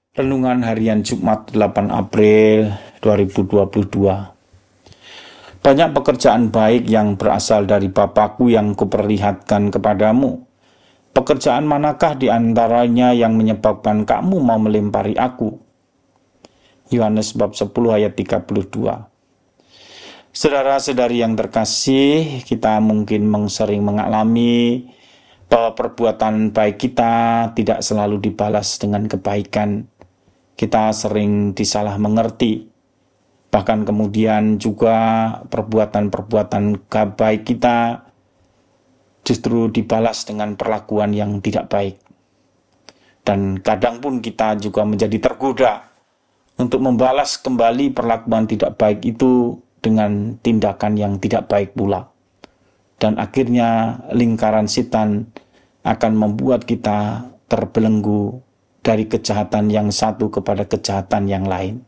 Renungan Harian Jumat 8 April 2022. Banyak pekerjaan baik yang berasal dari Bapakku yang kuperlihatkan kepadamu. Pekerjaan manakah di antaranya yang menyebabkan kamu mau melempari aku? Yohanes bab 10 ayat 32. Saudara-saudari yang terkasih, kita mungkin sering mengalami bahwa perbuatan baik kita tidak selalu dibalas dengan kebaikan. Kita sering disalah mengerti. Bahkan kemudian juga perbuatan-perbuatan baik kita justru dibalas dengan perlakuan yang tidak baik. Dan kadang pun kita juga menjadi tergoda untuk membalas kembali perlakuan tidak baik itu dengan tindakan yang tidak baik pula. Dan akhirnya lingkaran setan akan membuat kita terbelenggu dari kejahatan yang satu kepada kejahatan yang lain.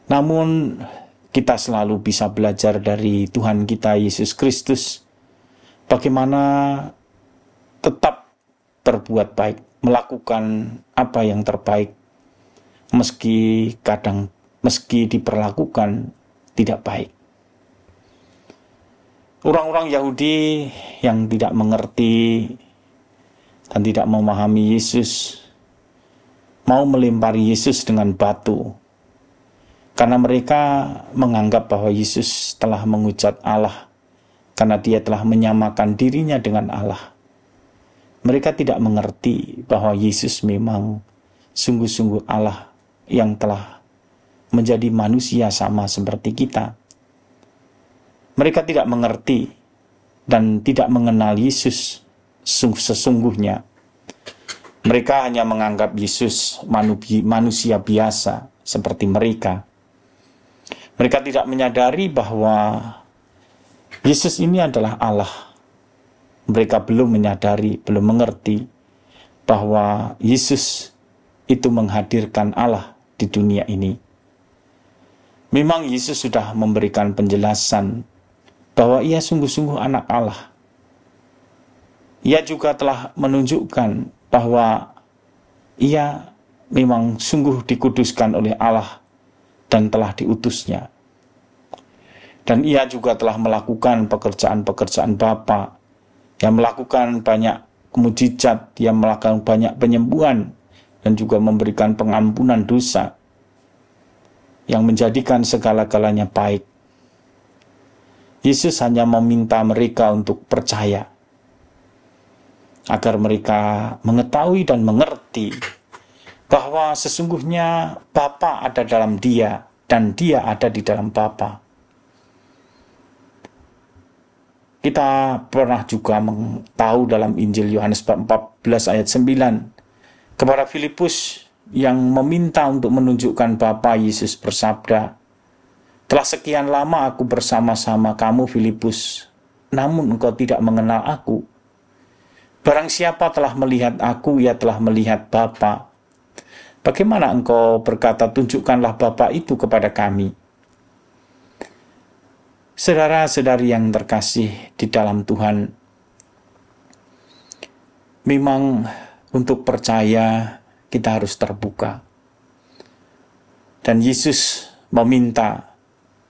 Namun kita selalu bisa belajar dari Tuhan kita Yesus Kristus bagaimana tetap berbuat baik, melakukan apa yang terbaik meski diperlakukan tidak baik. Orang-orang Yahudi yang tidak mengerti dan tidak memahami Yesus mau melempari Yesus dengan batu karena mereka menganggap bahwa Yesus telah menghujat Allah karena dia telah menyamakan dirinya dengan Allah. Mereka tidak mengerti bahwa Yesus memang sungguh-sungguh Allah yang telah menjadi manusia sama seperti kita. Mereka tidak mengerti dan tidak mengenal Yesus sesungguhnya. Mereka hanya menganggap Yesus manusia biasa seperti mereka. Mereka tidak menyadari bahwa Yesus ini adalah Allah. Mereka belum menyadari, belum mengerti bahwa Yesus itu menghadirkan Allah di dunia ini. Memang Yesus sudah memberikan penjelasan bahwa ia sungguh-sungguh anak Allah. Ia juga telah menunjukkan bahwa ia memang sungguh dikuduskan oleh Allah dan telah diutusnya. Dan ia juga telah melakukan pekerjaan-pekerjaan Bapa, yang melakukan banyak mukjizat, yang melakukan banyak penyembuhan, dan juga memberikan pengampunan dosa, yang menjadikan segala-galanya baik. Yesus hanya meminta mereka untuk percaya, agar mereka mengetahui dan mengerti bahwa sesungguhnya Bapa ada dalam dia, dan dia ada di dalam Bapa. Kita pernah juga tahu dalam Injil Yohanes 14 ayat 9, kepada Filipus yang meminta untuk menunjukkan Bapa, Yesus bersabda, "Telah sekian lama aku bersama-sama kamu, Filipus, namun engkau tidak mengenal aku. Barang siapa telah melihat aku, ia telah melihat Bapa. Bagaimana engkau berkata, tunjukkanlah Bapa itu kepada kami?" Saudara-saudari yang terkasih di dalam Tuhan, memang untuk percaya kita harus terbuka. Dan Yesus meminta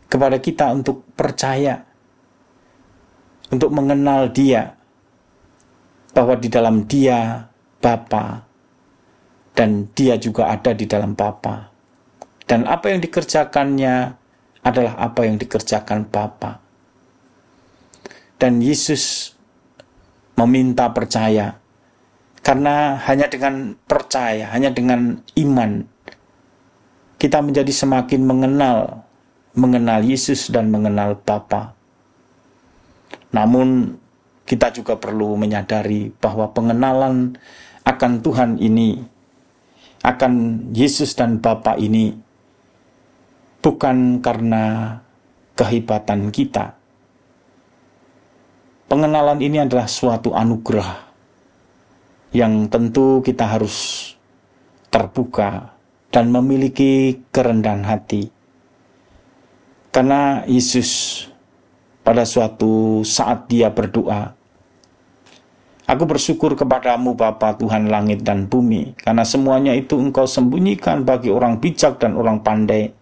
kepada kita untuk percaya, untuk mengenal Dia, bahwa di dalam Dia Bapa, dan Dia juga ada di dalam Bapa. Dan apa yang dikerjakannya adalah apa yang dikerjakan Bapa. Dan Yesus meminta percaya, karena hanya dengan percaya, hanya dengan iman, kita menjadi semakin mengenal Yesus dan mengenal Bapa. Namun kita juga perlu menyadari bahwa pengenalan akan Tuhan ini, akan Yesus dan Bapa ini, bukan karena kehebatan kita. Pengenalan ini adalah suatu anugerah yang tentu kita harus terbuka dan memiliki kerendahan hati. Karena Yesus pada suatu saat dia berdoa, Aku bersyukur kepadamu Bapa Tuhan langit dan bumi, karena semuanya itu Engkau sembunyikan bagi orang bijak dan orang pandai,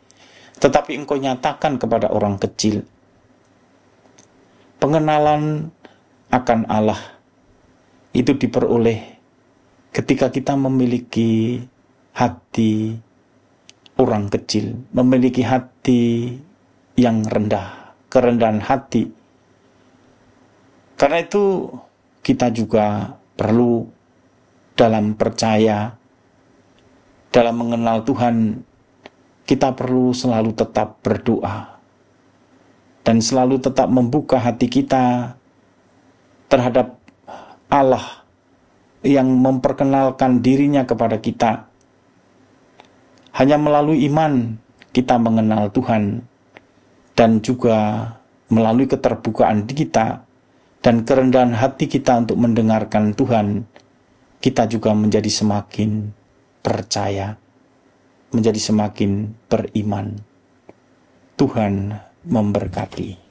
tetapi Engkau nyatakan kepada orang kecil. Pengenalan akan Allah itu diperoleh ketika kita memiliki hati orang kecil, memiliki hati yang rendah, kerendahan hati. Karena itu kita juga perlu dalam percaya, dalam mengenal Tuhan, kita perlu selalu tetap berdoa dan selalu tetap membuka hati kita terhadap Allah yang memperkenalkan dirinya kepada kita. Hanya melalui iman kita mengenal Tuhan, dan juga melalui keterbukaan kita dan kerendahan hati kita untuk mendengarkan Tuhan, kita juga menjadi semakin percaya, menjadi semakin beriman. Tuhan memberkati.